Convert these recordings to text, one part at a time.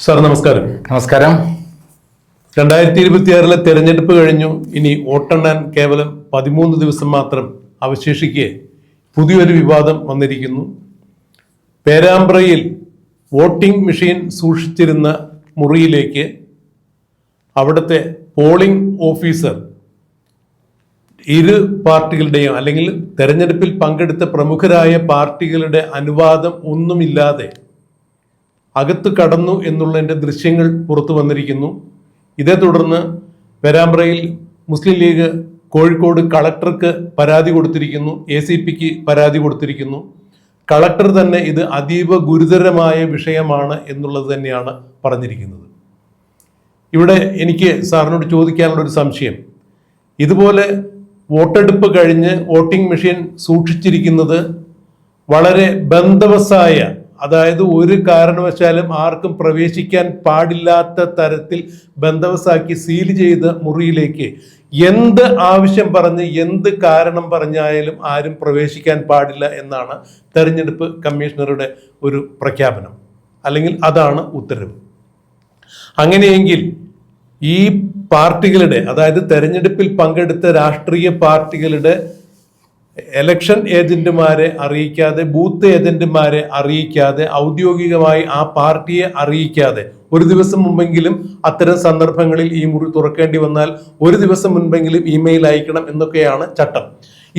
Sir നമസ്കാരം. നമസ്കാരം. 2026 തെരഞ്ഞെടുപ്പ് കഴിഞ്ഞു. ഇനി വോട്ടെണ്ണാൻ കേവലം 13 ദിവസം മാത്രം അവശേഷിക്കെ പുതിയൊരു വിവാദം വന്നിരിക്കുന്നു. പേരാമ്പ്രയിൽ വോട്ടിംഗ് മെഷീൻ സൂക്ഷിച്ചിരുന്ന മുറിയിലേക്ക് അവിടുത്തെ പോളിംഗ് ഓഫീസർ ഇരു പാർട്ടികളുടെയും അല്ലെങ്കിൽ തെരഞ്ഞെടുപ്പിൽ പങ്കെടുത്ത പ്രമുഖരായ പാർട്ടികളുടെ അനുവാദം ഒന്നുമില്ലാതെ അകത്ത് കടന്നു എന്നുള്ളതിൻ്റെ ദൃശ്യങ്ങൾ പുറത്തു വന്നിരിക്കുന്നു. ഇതേ തുടർന്ന് പേരാമ്പ്രയിൽ മുസ്ലിം ലീഗ് കോഴിക്കോട് കളക്ടർക്ക് പരാതി കൊടുത്തിരിക്കുന്നു, ACPക്ക് പരാതി കൊടുത്തിരിക്കുന്നു. കളക്ടർ തന്നെ ഇത് അതീവ ഗുരുതരമായ വിഷയമാണ് എന്നുള്ളത് തന്നെയാണ് പറഞ്ഞിരിക്കുന്നത്. ഇവിടെ എനിക്ക് സാറിനോട് ചോദിക്കാനുള്ളൊരു സംശയം, ഇതുപോലെ വോട്ടെടുപ്പ് കഴിഞ്ഞ് വോട്ടിംഗ് മെഷീൻ സൂക്ഷിച്ചിരിക്കുന്നത് വളരെ ബന്ദവസായ, അതായത് ഒരു കാരണവശാലും ആർക്കും പ്രവേശിക്കാൻ പാടില്ലാത്ത തരത്തിൽ ബന്ദവസാക്കി സീൽ ചെയ്ത മുറിയിലേക്ക് എന്ത് ആവശ്യം പറഞ്ഞ് എന്ത് കാരണം പറഞ്ഞായാലും ആരും പ്രവേശിക്കാൻ പാടില്ല എന്നാണ് തെരഞ്ഞെടുപ്പ് കമ്മീഷണറുടെ ഒരു പ്രഖ്യാപനം, അല്ലെങ്കിൽ അതാണ് ഉത്തരവ്. അങ്ങനെയെങ്കിൽ ഈ പാർട്ടികളുടെ, അതായത് തെരഞ്ഞെടുപ്പിൽ പങ്കെടുത്ത രാഷ്ട്രീയ പാർട്ടികളുടെ ഇലക്ഷൻ ഏജന്റുമാരെ അറിയിക്കാതെ, ബൂത്ത് ഏജന്റുമാരെ അറിയിക്കാതെ, ഔദ്യോഗികമായി ആ പാർട്ടിയെ അറിയിക്കാതെ ഒരു ദിവസം മുമ്പെങ്കിലും അത്തരം സന്ദർഭങ്ങളിൽ ഈ മുറി തുറക്കേണ്ടി വന്നാൽ ഒരു ദിവസം മുൻപെങ്കിലും ഇമെയിൽ അയക്കണം എന്നൊക്കെയാണ് ചട്ടം.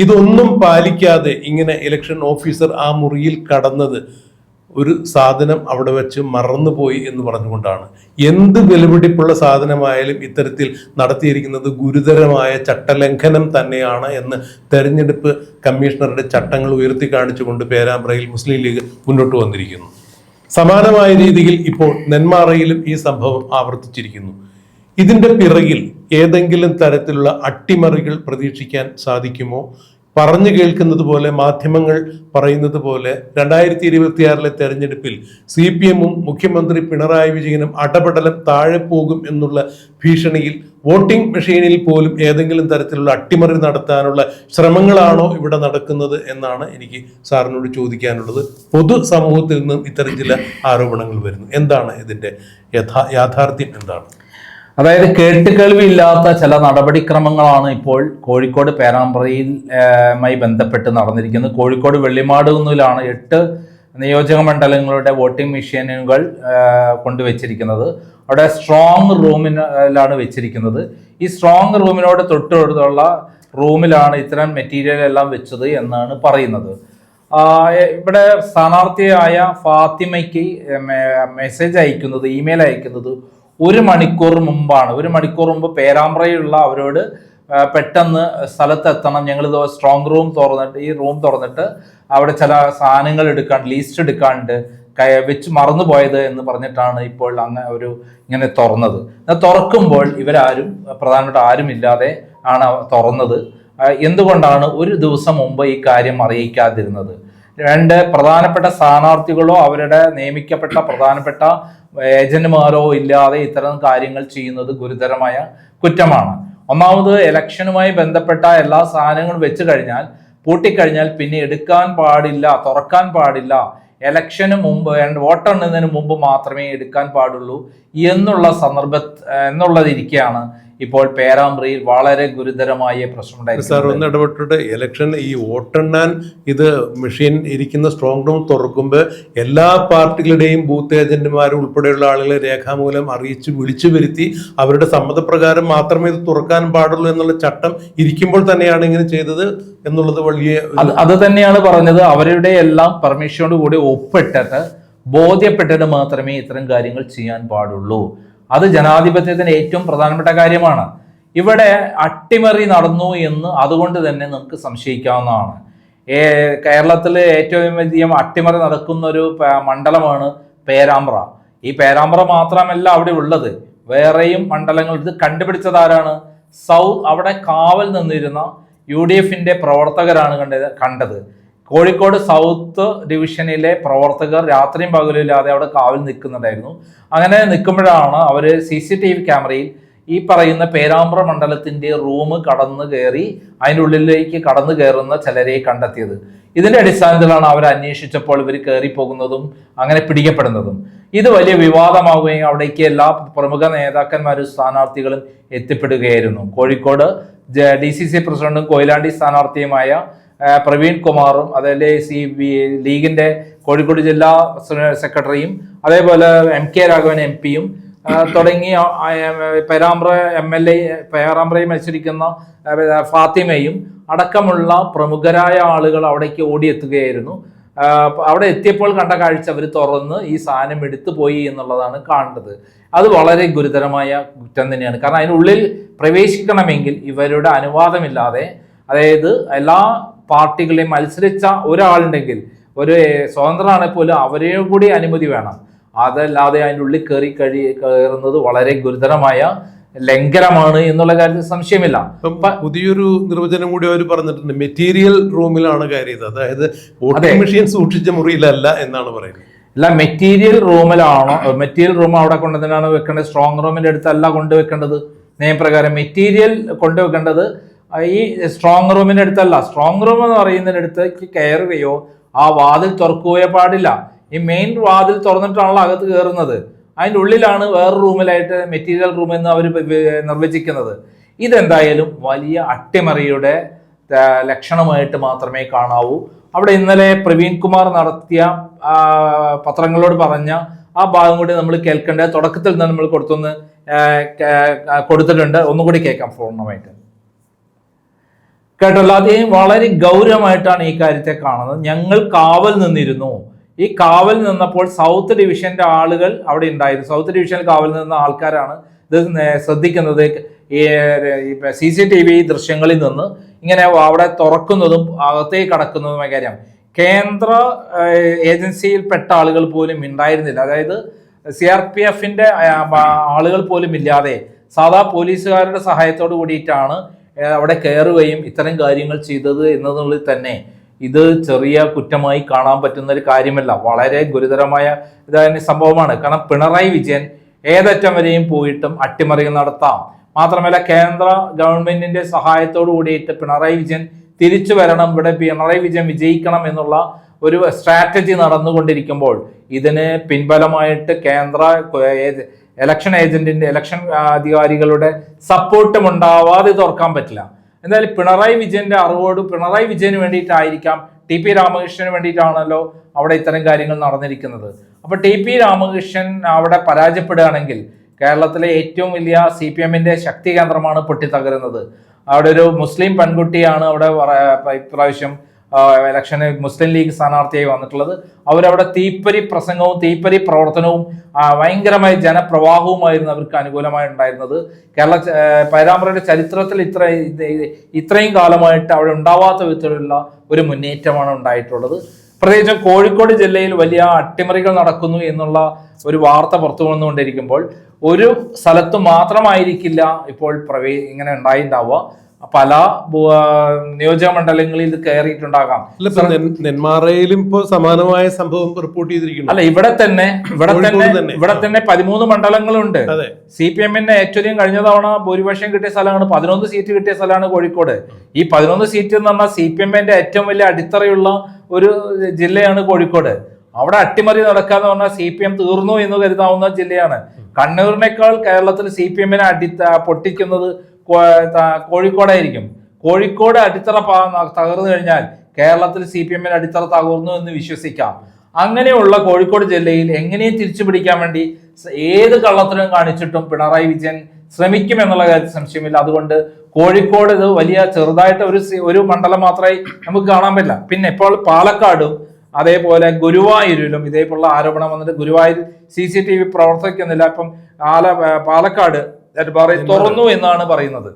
ഇതൊന്നും പാലിക്കാതെ ഇങ്ങനെ ഇലക്ഷൻ ഓഫീസർ ആ മുറിയിൽ കടന്നത് ഒരു സാധനം അവിടെ വെച്ച് മറന്നുപോയി എന്ന് പറഞ്ഞുകൊണ്ടാണ്. എന്ത് വിലപിടിപ്പുള്ള സാധനമായാലും ഇത്തരത്തിൽ നടത്തിയിരിക്കുന്നത് ഗുരുതരമായ ചട്ടലംഘനം തന്നെയാണ് എന്ന് തെരഞ്ഞെടുപ്പ് കമ്മീഷണറുടെ ചട്ടങ്ങൾ ഉയർത്തി കാണിച്ചുകൊണ്ട് പേരാമ്പ്രയിൽ മുസ്ലിം ലീഗ് മുന്നോട്ട് വന്നിരിക്കുന്നു. സമാനമായ രീതിയിൽ ഇപ്പോൾ നെന്മാറയിലും ഈ സംഭവം ആവർത്തിച്ചിരിക്കുന്നു. ഇതിന്റെ പിറകിൽ ഏതെങ്കിലും തരത്തിലുള്ള അട്ടിമറികൾ പ്രതീക്ഷിക്കാൻ സാധിക്കുമോ? പറഞ്ഞു കേൾക്കുന്നത് പോലെ, മാധ്യമങ്ങൾ പറയുന്നത് പോലെ 2026 തെരഞ്ഞെടുപ്പിൽ CPM-ഉം മുഖ്യമന്ത്രി പിണറായി വിജയനും അടപടലം താഴെ പോകും എന്നുള്ള ഭീഷണിയിൽ വോട്ടിംഗ് മെഷീനിൽ പോലും ഏതെങ്കിലും തരത്തിലുള്ള അട്ടിമറി നടത്താനുള്ള ശ്രമങ്ങളാണോ ഇവിടെ നടക്കുന്നത് എന്നാണ് എനിക്ക് സാറിനോട് ചോദിക്കാനുള്ളത്. പൊതുസമൂഹത്തിൽ നിന്നും ഇത്തരം ചില ആരോപണങ്ങൾ വരുന്നു. എന്താണ് ഇതിന്റെ യാഥാർത്ഥ്യം എന്താണ്? അതായത് കേട്ടുകേൾവിയില്ലാത്ത ചില നടപടിക്രമങ്ങളാണ് ഇപ്പോൾ കോഴിക്കോട് പേരാമ്പ്രയുമായി ബന്ധപ്പെട്ട് നടന്നിരിക്കുന്നത്. കോഴിക്കോട് വെള്ളിമാടുകുന്നിലാണ് 8 നിയോജക മണ്ഡലങ്ങളുടെ വോട്ടിംഗ് മെഷീനുകൾ കൊണ്ടുവച്ചിരിക്കുന്നത്. അവിടെ സ്ട്രോങ് റൂമിലാണ് വെച്ചിരിക്കുന്നത്. ഈ സ്ട്രോങ് റൂമിനോട് തൊട്ടുള്ള റൂമിലാണ് ഇത്തരം മെറ്റീരിയൽ എല്ലാം വെച്ചത് എന്നാണ് പറയുന്നത്. ഇവിടെ സ്ഥാനാർത്ഥിയായ ഫാത്തിമയ്ക്ക് മെസ്സേജ് അയക്കുന്നത്, ഇമെയിൽ അയക്കുന്നത് 1 മണിക്കൂർ മുമ്പാണ്. 1 മണിക്കൂർ മുമ്പ് പേരാമ്പ്രയുള്ള അവരോട് പെട്ടെന്ന് സ്ഥലത്തെത്തണം, ഞങ്ങളിത് സ്ട്രോങ് റൂം തുറന്നിട്ട്, ഈ റൂം തുറന്നിട്ട് അവിടെ ചില സാധനങ്ങൾ എടുക്കാണ്ട്, ലീസ്റ്റ് എടുക്കാണ്ട് വെച്ച് മറന്നുപോയത് എന്ന് പറഞ്ഞിട്ടാണ് ഇപ്പോൾ ഇങ്ങനെ തുറന്നത്. തുറക്കുമ്പോൾ ഇവരാരും, പ്രധാനപ്പെട്ട ആരും ഇല്ലാതെ ആണ് തുറന്നത്. എന്തുകൊണ്ടാണ് ഒരു ദിവസം മുമ്പ് ഈ കാര്യം അറിയിക്കാതിരുന്നത്? 2 പ്രധാനപ്പെട്ട സ്ഥാനാർത്ഥികളോ അവരുടെ നിയമിക്കപ്പെട്ട പ്രധാനപ്പെട്ട ഏജന്റുമാരോ ഇല്ലാതെ ഇത്തരം കാര്യങ്ങൾ ചെയ്യുന്നത് ഗുരുതരമായ കുറ്റമാണ്. ഒന്നാമത്, ഇലക്ഷനുമായി ബന്ധപ്പെട്ട എല്ലാ സാധനങ്ങളും വെച്ച് കഴിഞ്ഞാൽ, പൂട്ടിക്കഴിഞ്ഞാൽ പിന്നെ എടുക്കാൻ പാടില്ല, തുറക്കാൻ പാടില്ല. ഇലക്ഷന് മുമ്പ്, വോട്ടെണ്ണുന്നതിന് മുമ്പ് മാത്രമേ എടുക്കാൻ പാടുള്ളൂ എന്നുള്ളതിരിക്കെയാണ് ഇപ്പോൾ പേരാമ്പ്രയിൽ വളരെ ഗുരുതരമായ പ്രശ്നമുണ്ടായിരുന്നു. സാർ ഒന്ന് ഇടപെട്ടിട്ട്, ഇലക്ഷൻ ഈ വോട്ടെണ്ണാൻ ഇത് മെഷീൻ ഇരിക്കുന്ന സ്ട്രോങ് റൂം തുറക്കുമ്പോൾ എല്ലാ പാർട്ടികളുടെയും ബൂത്ത് ഏജന്റുമാർ ഉൾപ്പെടെയുള്ള ആളുകളെ രേഖാമൂലം അറിയിച്ച് വിളിച്ചു വരുത്തി അവരുടെ സമ്മതപ്രകാരം മാത്രമേ ഇത് തുറക്കാൻ പാടുള്ളൂ എന്നുള്ള ചട്ടം ഇരിക്കുമ്പോൾ തന്നെയാണ് ഇങ്ങനെ ചെയ്തത് എന്നുള്ളത് വലിയ അത് തന്നെയാണ് പറഞ്ഞത്. അവരുടെ എല്ലാം പെർമിഷനോട് കൂടി ഒപ്പിട്ടിട്ട് ബോധ്യപ്പെട്ടിട്ട് മാത്രമേ ഇത്തരം കാര്യങ്ങൾ ചെയ്യാൻ പാടുള്ളൂ. അത് ജനാധിപത്യത്തിന് ഏറ്റവും പ്രധാനപ്പെട്ട കാര്യമാണ്. ഇവിടെ അട്ടിമറി നടന്നു എന്ന് അതുകൊണ്ട് തന്നെ നമുക്ക് സംശയിക്കാവുന്നതാണ്. കേരളത്തിൽ ഏറ്റവും വലിയ അട്ടിമറി നടക്കുന്ന ഒരു മണ്ഡലമാണ് പേരാമ്പ്ര. ഈ പേരാമ്പ്ര മാത്രമല്ല അവിടെ ഉള്ളത്, വേറെയും മണ്ഡലങ്ങൾ. ഇത് കണ്ടുപിടിച്ചതാരാണ്? അവിടെ കാവൽ നിന്നിരുന്ന UDF-ന്റെ പ്രവർത്തകരാണ് കണ്ടത്. കോഴിക്കോട് സൗത്ത് ഡിവിഷനിലെ പ്രവർത്തകർ രാത്രിയും പകലും ഇല്ലാതെ അവിടെ കാവൽ നിൽക്കുന്നുണ്ടായിരുന്നു. അങ്ങനെ നിൽക്കുമ്പോഴാണ് അവർ CCTV ക്യാമറയിൽ ഈ പറയുന്ന പേരാമ്പ്ര മണ്ഡലത്തിന്റെ റൂം കടന്നു കയറി അതിൻ്റെ ഉള്ളിലേക്ക് കടന്നു കയറുന്ന ചിലരെ കണ്ടെത്തിയത്. ഇതിന്റെ അടിസ്ഥാനത്തിലാണ് അവർ അന്വേഷിച്ചപ്പോൾ ഇവർ കയറിപ്പോകുന്നതും അങ്ങനെ പിടിക്കപ്പെടുന്നതും. ഇത് വലിയ വിവാദമാവുകയും അവിടേക്ക് എല്ലാ പ്രമുഖ നേതാക്കന്മാരും സ്ഥാനാർത്ഥികളും എത്തിപ്പെടുകയായിരുന്നു. കോഴിക്കോട് DCC പ്രസിഡന്റും കൊയിലാണ്ടി സ്ഥാനാർത്ഥിയുമായ പ്രവീൺ കുമാറും അതേപോലെ ലീഗിന്റെ കോഴിക്കോട് ജില്ലാ സെക്രട്ടറിയും അതേപോലെ MK രാഘവൻ MP യും തുടങ്ങി പേരാമ്പ്ര MLA പേരാമ്പ്രയിൽ മത്സരിക്കുന്ന ഫാത്തിമയും അടക്കമുള്ള പ്രമുഖരായ ആളുകൾ അവിടേക്ക് ഓടിയെത്തുകയായിരുന്നു. അവിടെ എത്തിയപ്പോൾ കണ്ട കാഴ്ച അവർ തുറന്ന് ഈ സാധനം എടുത്തു പോയി എന്നുള്ളതാണ് കാണുന്നത്. അത് വളരെ ഗുരുതരമായ കുറ്റം തന്നെയാണ്. കാരണം അതിനുള്ളിൽ പ്രവേശിക്കണമെങ്കിൽ ഇവരുടെ അനുവാദമില്ലാതെ, അതായത് എല്ലാ പാർട്ടികളെയും മത്സരിച്ച ഒരാളുണ്ടെങ്കിൽ, ഒരു സ്വതന്ത്രമാണെങ്കിൽ പോലും അവരെയും കൂടി അനുമതി വേണം. അതല്ലാതെ അതിൻ്റെ ഉള്ളിൽ കയറുന്നത് വളരെ ഗുരുതരമായ ലംഘനമാണ് എന്നുള്ള കാര്യത്തിൽ സംശയമില്ല. പുതിയൊരു നിർവചനം കൂടി അവർ പറഞ്ഞിട്ടുണ്ട്, മെറ്റീരിയൽ റൂമിലാണ് കയറിയത്. അതായത് വോട്ടിംഗ് മെഷീൻ സൂക്ഷിച്ച മുറിയിലല്ല എന്നാണ് പറയുന്നത്. അല്ല, മെറ്റീരിയൽ റൂമിലാണോ? മെറ്റീരിയൽ റൂം അവിടെ കൊണ്ടുവന്നാണ് വെക്കേണ്ടത്, സ്ട്രോങ് റൂമിന്റെ അടുത്തല്ല കൊണ്ടുവെക്കേണ്ടത്. നിയമപ്രകാരം മെറ്റീരിയൽ കൊണ്ടുവെക്കേണ്ടത് ഈ സ്ട്രോങ് റൂമിന്റെ അടുത്തല്ല. സ്ട്രോങ് റൂം എന്ന് പറയുന്നതിനടുത്തേക്ക് കയറുകയോ ആ വാതിൽ തുറക്കുകയോ പാടില്ല. ഈ മെയിൻ വാതിൽ തുറന്നിട്ടാണല്ലോ അകത്ത് കയറുന്നത്. അതിൻ്റെ ഉള്ളിലാണ് വേറെ റൂമിലായിട്ട് മെറ്റീരിയൽ റൂം എന്ന് അവർ നിർവചിക്കുന്നത്. ഇതെന്തായാലും വലിയ അട്ടിമറിയുടെ ലക്ഷണമായിട്ട് മാത്രമേ കാണാവൂ. അവിടെ ഇന്നലെ പ്രവീൺ കുമാർ നടത്തിയ പത്രങ്ങളോട് പറഞ്ഞ ആ ഭാഗം കൂടി നമ്മൾ കേൾക്കേണ്ടത് തുടക്കത്തിൽ നിന്ന് നമ്മൾ കൊടുത്തിട്ടുണ്ട്. ഒന്നുകൂടി കേൾക്കാം പൂർണ്ണമായിട്ട്. കേട്ടല്ലോ, അദ്ദേഹം വളരെ ഗൗരവമായിട്ടാണ് ഈ കാര്യത്തെ കാണുന്നത്. ഞങ്ങൾ കാവൽ നിന്നിരുന്നു. ഈ കാവൽ നിന്നപ്പോൾ സൗത്ത് ഡിവിഷന്റെ ആളുകൾ അവിടെ ഉണ്ടായിരുന്നു. സൗത്ത് ഡിവിഷനിൽ കാവൽ നിന്ന ആൾക്കാരാണ് ഇത് ശ്രദ്ധിക്കുന്നത്. ഈ CCTV ദൃശ്യങ്ങളിൽ നിന്ന് ഇങ്ങനെ അവിടെ തുറക്കുന്നതും അകത്തേക്ക് കടക്കുന്നതുമായ കാര്യം കേന്ദ്ര ഏജൻസിയിൽപ്പെട്ട ആളുകൾ പോലും ഉണ്ടായിരുന്നില്ല. അതായത് CRPFന്റെ ആളുകൾ പോലും ഇല്ലാതെ സാധാ പോലീസുകാരുടെ സഹായത്തോട് കൂടിയിട്ടാണ് അവിടെ കയറുകയും ഇത്തരം കാര്യങ്ങൾ ചെയ്തത് എന്നതിനുള്ളിൽ തന്നെ ഇത് ചെറിയ കുറ്റമായി കാണാൻ പറ്റുന്ന ഒരു കാര്യമല്ല. വളരെ ഗുരുതരമായ സംഭവമാണ്. കാരണം പിണറായി വിജയൻ ഏതറ്റം വരെയും പോയിട്ടും അട്ടിമറികൾ നടത്താം. മാത്രമല്ല, കേന്ദ്ര ഗവൺമെന്റിന്റെ സഹായത്തോടു കൂടിയിട്ട് പിണറായി വിജയൻ തിരിച്ചു വരണം, ഇവിടെ പിണറായി വിജയൻ വിജയിക്കണം എന്നുള്ള ഒരു സ്ട്രാറ്റജി നടന്നുകൊണ്ടിരിക്കുമ്പോൾ ഇതിന് പിൻബലമായിട്ട് കേന്ദ്ര ഇലക്ഷൻ അധികാരികളുടെ സപ്പോർട്ടും ഉണ്ടാവാതെ തുറക്കാൻ പറ്റില്ല. എന്തായാലും പിണറായി വിജയന്റെ അറിവോട് പിണറായി വിജയന് വേണ്ടിയിട്ടായിരിക്കാം, TP രാമകൃഷ്ണന് വേണ്ടിയിട്ടാണല്ലോ അവിടെ ഇത്തരം കാര്യങ്ങൾ നടന്നിരിക്കുന്നത്. അപ്പൊ TP രാമകൃഷ്ണൻ അവിടെ പരാജയപ്പെടുകയാണെങ്കിൽ കേരളത്തിലെ ഏറ്റവും വലിയ CPMന്റെ ശക്തി കേന്ദ്രമാണ് പൊട്ടിത്തകരുന്നത്. അവിടെ ഒരു മുസ്ലിം പെൺകുട്ടിയാണ് അവിടെ ഇപ്രാവശ്യം ഇലക്ഷന് മുസ്ലിം ലീഗ് സ്ഥാനാർത്ഥിയായി വന്നിട്ടുള്ളത്. അവരവിടെ തീപ്പരി പ്രസംഗവും തീപ്പരി പ്രവർത്തനവും ഭയങ്കരമായ ജനപ്രവാഹവുമായിരുന്നു അവർക്ക് അനുകൂലമായി ഉണ്ടായിരുന്നത്. പേരാമ്പ്രയുടെ ചരിത്രത്തിൽ ഇത്രയും കാലമായിട്ട് അവിടെ ഉണ്ടാവാത്ത വിധത്തിലുള്ള ഒരു മുന്നേറ്റമാണ് ഉണ്ടായിട്ടുള്ളത്. പ്രത്യേകിച്ചും കോഴിക്കോട് ജില്ലയിൽ വലിയ അട്ടിമറികൾ നടക്കുന്നു എന്നുള്ള ഒരു വാർത്ത പുറത്തു വന്നുകൊണ്ടിരിക്കുമ്പോൾ ഒരു സ്ഥലത്ത് മാത്രമായിരിക്കില്ല ഇപ്പോൾ ഇങ്ങനെ ഉണ്ടായിട്ടുണ്ടാവുക. പല നിയോജക മണ്ഡലങ്ങളിൽ ഇത് കയറിയിട്ടുണ്ടാകാം. നെന്മാറയിലും ഇപ്പോൾ സമാനമായ സംഭവം റിപ്പോർട്ട് ചെയ്തിരിക്കുന്നു. അല്ല, ഇവിടെ തന്നെ 13 മണ്ഡലങ്ങളുണ്ട്. CPMന്റെ ഏറ്റവും കഴിഞ്ഞ തവണ ഭൂരിപക്ഷം കിട്ടിയ സ്ഥലമാണ്, 11 സീറ്റ് കിട്ടിയ സ്ഥലമാണ് കോഴിക്കോട്. ഈ 11 സീറ്റ് എന്ന് പറഞ്ഞാൽ CPMന്റെ ഏറ്റവും വലിയ അടിത്തറയുള്ള ഒരു ജില്ലയാണ് കോഴിക്കോട്. അവിടെ അട്ടിമറി നടക്കാന്ന് പറഞ്ഞാൽ CPM തീർന്നു എന്ന് കരുതാവുന്ന ജില്ലയാണ്. കണ്ണൂരിനേക്കാൾ കേരളത്തിൽ CPMനെ പൊട്ടിക്കുന്നത് കോഴിക്കോടായിരിക്കും. കോഴിക്കോട് അടിത്തറ തകർന്നു കഴിഞ്ഞാൽ കേരളത്തിൽ CPMന്റെ അടിത്തറ തകർന്നു എന്ന് വിശ്വസിക്കാം. അങ്ങനെയുള്ള കോഴിക്കോട് ജില്ലയിൽ എങ്ങനെയും തിരിച്ചു പിടിക്കാൻ വേണ്ടി ഏത് കള്ളത്തിലും കാണിച്ചിട്ടും പിണറായി വിജയൻ ശ്രമിക്കും എന്നുള്ള കാര്യത്തിൽ സംശയമില്ല. അതുകൊണ്ട് കോഴിക്കോട് ഇത് വലിയ ചെറുതായിട്ട് ഒരു മണ്ഡലം മാത്രമേ നമുക്ക് കാണാൻ പറ്റില്ല. പിന്നെ ഇപ്പോൾ പാലക്കാടും അതേപോലെ ഗുരുവായൂരിലും ഇതേപോലുള്ള ആരോപണം വന്നിട്ട് ഗുരുവായൂർ CCTV പ്രവർത്തിക്കുന്നില്ല. ഇപ്പം പാലക്കാട് തുറന്നു എന്നാണ് പറയുന്നത്.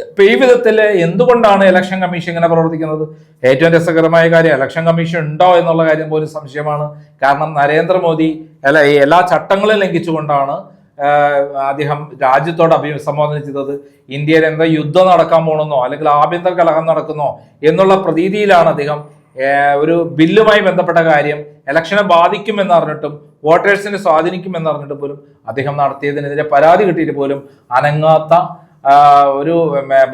ഇപ്പൊ ഈ വിധത്തില് എന്തുകൊണ്ടാണ് ഇലക്ഷൻ കമ്മീഷൻ ഇങ്ങനെ പ്രവർത്തിക്കുന്നത്? ഏറ്റവും രസകരമായ കാര്യം, ഇലക്ഷൻ കമ്മീഷൻ ഉണ്ടോ എന്നുള്ള കാര്യം പോലും സംശയമാണ്. കാരണം നരേന്ദ്രമോദി എല്ലാ ചട്ടങ്ങളും ലംഘിച്ചുകൊണ്ടാണ് അദ്ദേഹം രാജ്യത്തോട് അഭിസംബോധന ചെയ്തത്. ഇന്ത്യയിൽ എന്താ യുദ്ധം നടക്കാൻ പോണെന്നോ അല്ലെങ്കിൽ ആഭ്യന്തര കലഹം നടക്കുന്നോ എന്നുള്ള പ്രതീതിയിലാണ് അദ്ദേഹം ഒരു ബില്ലുമായി ബന്ധപ്പെട്ട കാര്യം ഇലക്ഷനെ ബാധിക്കുമെന്ന് അറിഞ്ഞിട്ടും വോട്ടേഴ്സിനെ സ്വാധീനിക്കുമെന്ന് അറിഞ്ഞിട്ട് പോലും അദ്ദേഹം നടത്തിയതിനെതിരെ പരാതി കിട്ടിയിട്ട് പോലും അനങ്ങാത്ത ഒരു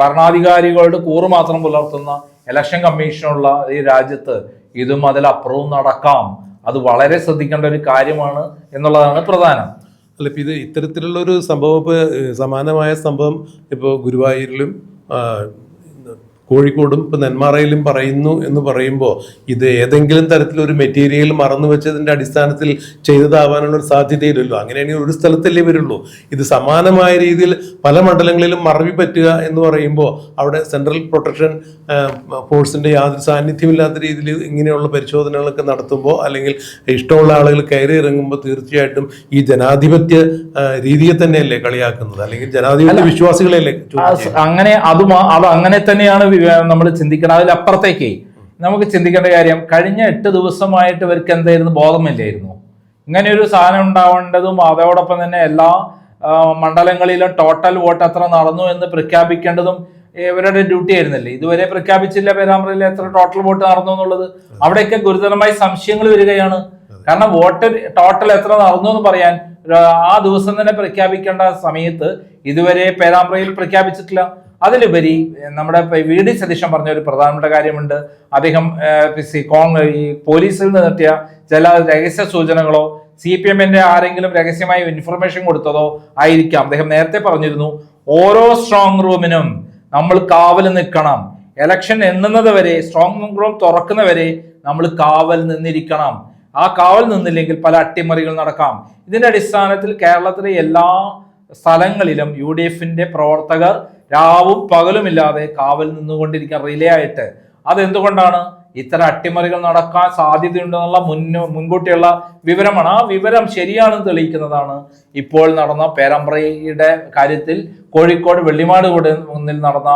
ഭരണാധികാരികളുടെ കൂറ് മാത്രം പുലർത്തുന്ന ഇലക്ഷൻ കമ്മീഷനുള്ള ഈ രാജ്യത്ത് ഇതും അതിലപ്പുറവും നടക്കാം. അത് വളരെ ശ്രദ്ധിക്കേണ്ട ഒരു കാര്യമാണ് എന്നുള്ളതാണ് പ്രധാനം. അല്ല, ഇപ്പം ഇത് ഇത്തരത്തിലുള്ള ഒരു സംഭവം, ഇപ്പോൾ സമാനമായ സംഭവം ഇപ്പോൾ ഗുരുവായൂരിലും കോഴിക്കോടും ഇപ്പം നെന്മാറയിലും പറയുന്നു എന്ന് പറയുമ്പോൾ ഇത് ഏതെങ്കിലും തരത്തിലൊരു മെറ്റീരിയൽ മറന്നു വെച്ചതിൻ്റെ അടിസ്ഥാനത്തിൽ ചെയ്തതാവാനുള്ള ഒരു സാധ്യതയില്ലല്ലോ. അങ്ങനെയാണെങ്കിൽ ഒരു സ്ഥലത്തല്ലേ വരുള്ളൂ. ഇത് സമാനമായ രീതിയിൽ പല മണ്ഡലങ്ങളിലും മറവി പറ്റുക എന്ന് പറയുമ്പോൾ അവിടെ സെൻട്രൽ പ്രൊട്ടക്ഷൻ ഫോഴ്സിൻ്റെ യാതൊരു സാന്നിധ്യമില്ലാത്ത രീതിയിൽ ഇങ്ങനെയുള്ള പരിശോധനകളൊക്കെ നടത്തുമ്പോൾ അല്ലെങ്കിൽ ഇഷ്ടമുള്ള ആളുകൾ കയറി ഇറങ്ങുമ്പോൾ തീർച്ചയായിട്ടും ഈ ജനാധിപത്യ രീതിയെ തന്നെയല്ലേ കളിയാക്കുന്നത്, അല്ലെങ്കിൽ ജനാധിപത്യ വിശ്വാസികളെയല്ലേ അങ്ങനെ അത് അങ്ങനെ തന്നെയാണ് നമ്മൾ ചിന്തിക്കണം. അതിലപ്പുറത്തേക്ക് നമുക്ക് ചിന്തിക്കേണ്ട കാര്യം, കഴിഞ്ഞ 8 ദിവസമായിട്ട് ഇവർക്ക് എന്തായിരുന്നു, ബോധമില്ലായിരുന്നു ഇങ്ങനെ ഒരു സാധനം ഉണ്ടാവേണ്ടതും അതോടൊപ്പം തന്നെ എല്ലാ മണ്ഡലങ്ങളിലും ടോട്ടൽ വോട്ട് എത്ര നടന്നു എന്ന് പ്രഖ്യാപിക്കേണ്ടതും ഇവരുടെ ഡ്യൂട്ടി ആയിരുന്നില്ലേ? ഇതുവരെ പ്രഖ്യാപിച്ചില്ല പേരാമ്പ്രയിൽ എത്ര ടോട്ടൽ വോട്ട് നടന്നു എന്നുള്ളത്. അവിടെയൊക്കെ ഗുരുതരമായ സംശയങ്ങൾ വരികയാണ്. കാരണം വോട്ട് ടോട്ടൽ എത്ര നടന്നു എന്ന് പറയാൻ ആ ദിവസം തന്നെ പ്രഖ്യാപിക്കേണ്ട സമയത്ത് ഇതുവരെ പേരാമ്പ്രയിൽ പ്രഖ്യാപിച്ചിട്ടില്ല. അതിലുപരി നമ്മുടെ VD സതീശൻ പറഞ്ഞ ഒരു പ്രധാനപ്പെട്ട കാര്യമുണ്ട്. അദ്ദേഹം ഈ പോലീസിൽ നിന്ന് കിട്ടിയ ചില രഹസ്യ സൂചനകളോ CPM-ന്റെ ആരെങ്കിലും രഹസ്യമായി ഇൻഫർമേഷൻ കൊടുത്തതോ ആയിരിക്കാം. അദ്ദേഹം നേരത്തെ പറഞ്ഞിരുന്നു, ഓരോ സ്ട്രോങ് റൂമിനും നമ്മൾ കാവൽ നിൽക്കണം. ഇലക്ഷൻ എണ്ണുന്നത് വരെ, സ്ട്രോങ് റൂം തുറക്കുന്നവരെ നമ്മൾ കാവൽ നിന്നിരിക്കണം. ആ കാവൽ നിന്നില്ലെങ്കിൽ പല അട്ടിമറികൾ നടക്കാം. ഇതിന്റെ അടിസ്ഥാനത്തിൽ കേരളത്തിലെ എല്ലാ സ്ഥലങ്ങളിലും UDF-ന്റെ പ്രവർത്തകർ രാവും പകലുമില്ലാതെ കാവൽ നിന്നുകൊണ്ടിരിക്കാൻ റിലേ ആയിട്ട്. അതെന്തുകൊണ്ടാണ്? ഇത്തരം അട്ടിമറികൾ നടക്കാൻ സാധ്യതയുണ്ടെന്നുള്ള മുൻകൂട്ടിയുള്ള വിവരമാണ്. ആ വിവരം ശരിയാണെന്ന് തെളിയിക്കുന്നതാണ് ഇപ്പോൾ നടന്ന പേരാമ്പ്രയുടെ കാര്യത്തിൽ കോഴിക്കോട് വെള്ളിമാട് മുന്നിൽ നടന്ന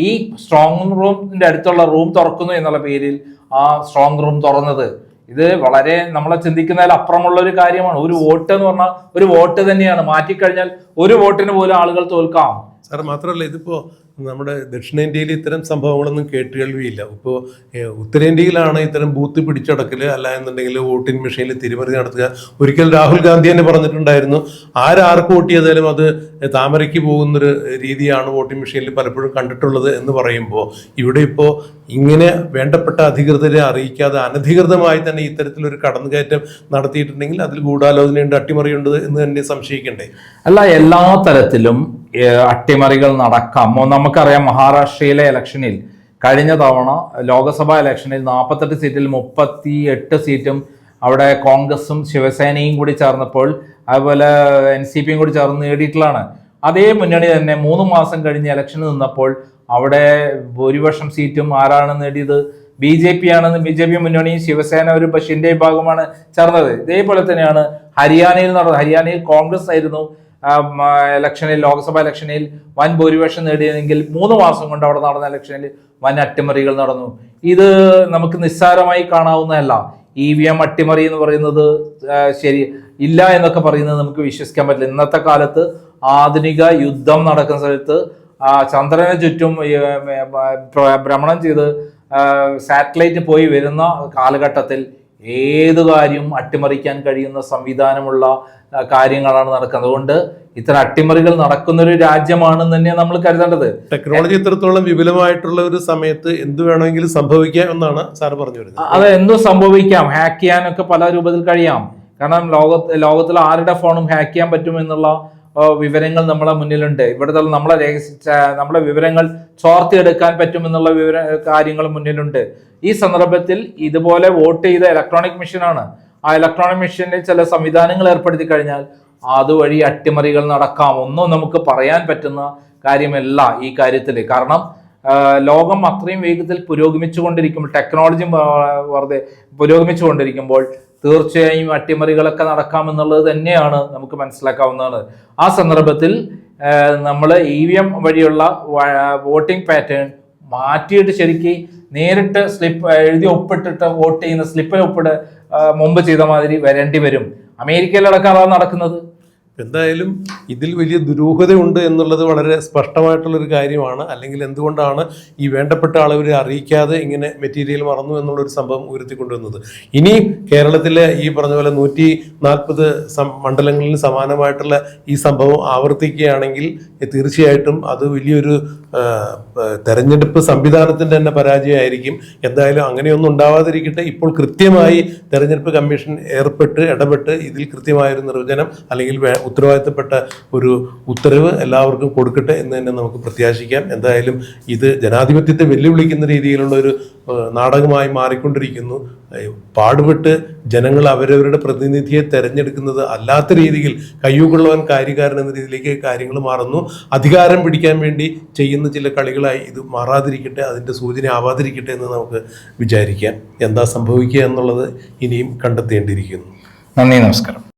ഈ സ്ട്രോങ് റൂമിന്റെ അടുത്തുള്ള റൂം തുറക്കുന്നു എന്നുള്ള പേരിൽ ആ സ്ട്രോങ് റൂം തുറന്നത്. ഇത് വളരെ നമ്മളെ ചിന്തിക്കുന്നതിൽ അപ്പുറമുള്ള ഒരു കാര്യമാണ്. ഒരു വോട്ട് എന്ന് പറഞ്ഞാൽ ഒരു വോട്ട് തന്നെയാണ്. മാറ്റിക്കഴിഞ്ഞാൽ ഒരു വോട്ടിന് പോലും ആളുകൾ തോൽക്കാം. സാർ, മാത്രമല്ല ഇതിപ്പോൾ നമ്മുടെ ദക്ഷിണേന്ത്യയിൽ ഇത്തരം സംഭവങ്ങളൊന്നും കേട്ടുകേൾവിയില്ല. ഇപ്പോൾ ഉത്തരേന്ത്യയിലാണ് ഇത്തരം ബൂത്ത് പിടിച്ചടക്കൽ, അല്ല എന്നുണ്ടെങ്കിൽ വോട്ടിംഗ് മെഷീനിൽ തിരിമറി നടത്തുക. ഒരിക്കൽ രാഹുൽ ഗാന്ധി തന്നെ പറഞ്ഞിട്ടുണ്ടായിരുന്നു, ആർക്ക് വോട്ട് ചെയ്താലും അത് താമരയ്ക്ക് പോകുന്നൊരു രീതിയാണ് വോട്ടിംഗ് മെഷീനിൽ പലപ്പോഴും കണ്ടിട്ടുള്ളത് എന്ന് പറയുമ്പോൾ ഇവിടെ ഇപ്പോൾ ഇങ്ങനെ വേണ്ടപ്പെട്ട അധികൃതരെ അറിയിക്കാതെ അനധികൃതമായി തന്നെ ഇത്തരത്തിലൊരു കടന്നുകയറ്റം നടത്തിയിട്ടുണ്ടെങ്കിൽ അതിൽ ഗൂഢാലോചനയുണ്ട്, അട്ടിമറിയുണ്ട് എന്ന് തന്നെ സംശയിക്കണ്ടേ? അല്ല, എല്ലാ തരത്തിലും അട്ടിമറികൾ നടക്കാം. നമുക്കറിയാം, മഹാരാഷ്ട്രയിലെ ഇലക്ഷനിൽ കഴിഞ്ഞ തവണ ലോക്സഭാ ഇലക്ഷനിൽ 48 സീറ്റിൽ 38 സീറ്റും അവിടെ കോൺഗ്രസും ശിവസേനയും കൂടി ചേർന്നപ്പോൾ, അതുപോലെ NCPയും കൂടി ചേർന്ന് നേടിയിട്ടുള്ളതാണ്. അതേ മുന്നണി തന്നെ 3 മാസം കഴിഞ്ഞ് ഇലക്ഷന് നിന്നപ്പോൾ അവിടെ ഭൂരിപക്ഷം സീറ്റും ആരാണ് നേടിയത്? BJP ആണെന്ന്. BJP മുന്നണിയും ശിവസേന ഒരു ബഷീറിന്റെ വിഭാഗമാണ് ചേർന്നത്. ഇതേപോലെ തന്നെയാണ് ഹരിയാനയിൽ നടന്നത്. ഹരിയാനയിൽ കോൺഗ്രസ് ആയിരുന്നു ഇലക്ഷനിൽ, ലോക്സഭാ ഇലക്ഷനിൽ വൻ ഭൂരിപക്ഷം നേടിയതെങ്കിൽ 3 മാസം കൊണ്ട് അവിടെ നടന്ന ഇലക്ഷനിൽ വൻ അട്ടിമറികൾ നടന്നു. ഇത് നമുക്ക് നിസ്സാരമായി കാണാവുന്നതല്ല. EVM അട്ടിമറി എന്ന് പറയുന്നത് ശരി ഇല്ല എന്നൊക്കെ പറയുന്നത് നമുക്ക് വിശ്വസിക്കാൻ പറ്റില്ല. ഇന്നത്തെ കാലത്ത് ആധുനിക യുദ്ധം നടക്കുന്ന സ്ഥലത്ത് ചന്ദ്രന് ചുറ്റും ഭ്രമണം ചെയ്ത് സാറ്റലൈറ്റ് പോയി വരുന്ന കാലഘട്ടത്തിൽ ഏത് കാര്യവും അട്ടിമറിക്കാൻ കഴിയുന്ന സംവിധാനമുള്ള കാര്യങ്ങളാണ് നടക്കുന്നത്. അതുകൊണ്ട് ഇത്തരം അട്ടിമറികൾ നടക്കുന്ന ഒരു രാജ്യമാണെന്ന് തന്നെ നമ്മൾ കരുതേണ്ടത്. ടെക്നോളജി ഇത്രത്തോളം വിപുലമായിട്ടുള്ള ഒരു സമയത്ത് എന്ത് വേണമെങ്കിലും സംഭവിക്കാം എന്നാണ് സാർ പറഞ്ഞു വരുന്നത്. അത് എന്തും സംഭവിക്കാം. ഹാക്ക് ചെയ്യാനൊക്കെ പല രൂപത്തിൽ കഴിയാം. കാരണം ലോകത്തിൽ ആരുടെ ഫോണും ഹാക്ക് ചെയ്യാൻ പറ്റുമെന്നുള്ള വിവരങ്ങൾ നമ്മളെ മുന്നിലുണ്ട്. ഇവിടുത്തെ നമ്മളെ വിവരങ്ങൾ ചോർത്തിയെടുക്കാൻ പറ്റുമെന്നുള്ള കാര്യങ്ങൾ മുന്നിലുണ്ട്. ഈ സന്ദർഭത്തിൽ ഇതുപോലെ വോട്ട് ചെയ്ത ഇലക്ട്രോണിക് മെഷീനാണ്. ആ ഇലക്ട്രോണിക് മെഷീനിൽ ചില സംവിധാനങ്ങൾ ഏർപ്പെടുത്തി കഴിഞ്ഞാൽ അതുവഴി അട്ടിമറികൾ നടക്കാം. ഒന്നും നമുക്ക് പറയാൻ പറ്റുന്ന കാര്യമല്ല ഈ കാര്യത്തിൽ. കാരണം ലോകം അത്രയും വേഗത്തിൽ പുരോഗമിച്ചുകൊണ്ടിരിക്കുമ്പോൾ, ടെക്നോളജി വെറുതെ പുരോഗമിച്ചുകൊണ്ടിരിക്കുമ്പോൾ തീർച്ചയായും അട്ടിമറികളൊക്കെ നടക്കാമെന്നുള്ളത് തന്നെയാണ് നമുക്ക് മനസ്സിലാക്കാവുന്നതാണ്. ആ സന്ദർഭത്തിൽ നമ്മൾ EVM വഴിയുള്ള വോട്ടിംഗ് പാറ്റേൺ മാറ്റിയിട്ട് ശരിക്കും നേരിട്ട് സ്ലിപ്പ് എഴുതി ഒപ്പിട്ടിട്ട് വോട്ട് ചെയ്യുന്ന സ്ലിപ്പിൽ ഒപ്പിട്ട് മുമ്പ് ചെയ്ത മാതിരി വരേണ്ടി വരും. അമേരിക്കയിലടക്കം അതാണ് നടക്കുന്നത്. എന്തായാലും ഇതിൽ വലിയ ദുരൂഹതയുണ്ട് എന്നുള്ളത് വളരെ സ്പഷ്ടമായിട്ടുള്ളൊരു കാര്യമാണ്. അല്ലെങ്കിൽ എന്തുകൊണ്ടാണ് ഈ വേണ്ടപ്പെട്ട ആളുകളെ അറിയിക്കാതെ ഇങ്ങനെ മെറ്റീരിയൽ മറന്നു എന്നുള്ളൊരു സംഭവം ഉയർത്തിക്കൊണ്ടുവന്നത്. ഇനി കേരളത്തിലെ ഈ പറഞ്ഞ പോലെ 140 മണ്ഡലങ്ങളിൽ സമാനമായിട്ടുള്ള ഈ സംഭവം ആവർത്തിക്കുകയാണെങ്കിൽ തീർച്ചയായിട്ടും അത് വലിയൊരു തെരഞ്ഞെടുപ്പ് സംവിധാനത്തിൻ്റെ തന്നെ പരാജയമായിരിക്കും. എന്തായാലും അങ്ങനെയൊന്നും ഉണ്ടാവാതിരിക്കട്ടെ. ഇപ്പോൾ കൃത്യമായി തെരഞ്ഞെടുപ്പ് കമ്മീഷൻ ഇടപെട്ട് ഇതിൽ കൃത്യമായൊരു നിർവചനം അല്ലെങ്കിൽ ഉത്തരവാദിത്തപ്പെട്ട ഒരു ഉത്തരവ് എല്ലാവർക്കും കൊടുക്കട്ടെ എന്ന് തന്നെ നമുക്ക് പ്രത്യാശിക്കാം. എന്തായാലും ഇത് ജനാധിപത്യത്തെ വെല്ലുവിളിക്കുന്ന രീതിയിലുള്ള ഒരു നാടകമായി മാറിക്കൊണ്ടിരിക്കുന്നു. പാടുപെട്ട് ജനങ്ങൾ അവരവരുടെ പ്രതിനിധിയെ തെരഞ്ഞെടുക്കുന്നത് അല്ലാത്ത രീതിയിൽ കയ്യൂക്കുള്ളവൻ കാര്യക്കാരൻ എന്ന രീതിയിലേക്ക് കാര്യങ്ങൾ മാറുന്നു. അധികാരം പിടിക്കാൻ വേണ്ടി ചെയ്യുന്ന ചില കളികളായി ഇത് മാറാതിരിക്കട്ടെ, അതിൻ്റെ സൂചന ആവാതിരിക്കട്ടെ എന്ന് നമുക്ക് വിചാരിക്കാം. എന്താ സംഭവിക്കുക എന്നുള്ളത് ഇനിയും കണ്ടെത്തേണ്ടിയിരിക്കുന്നു. നന്ദി, നമസ്കാരം.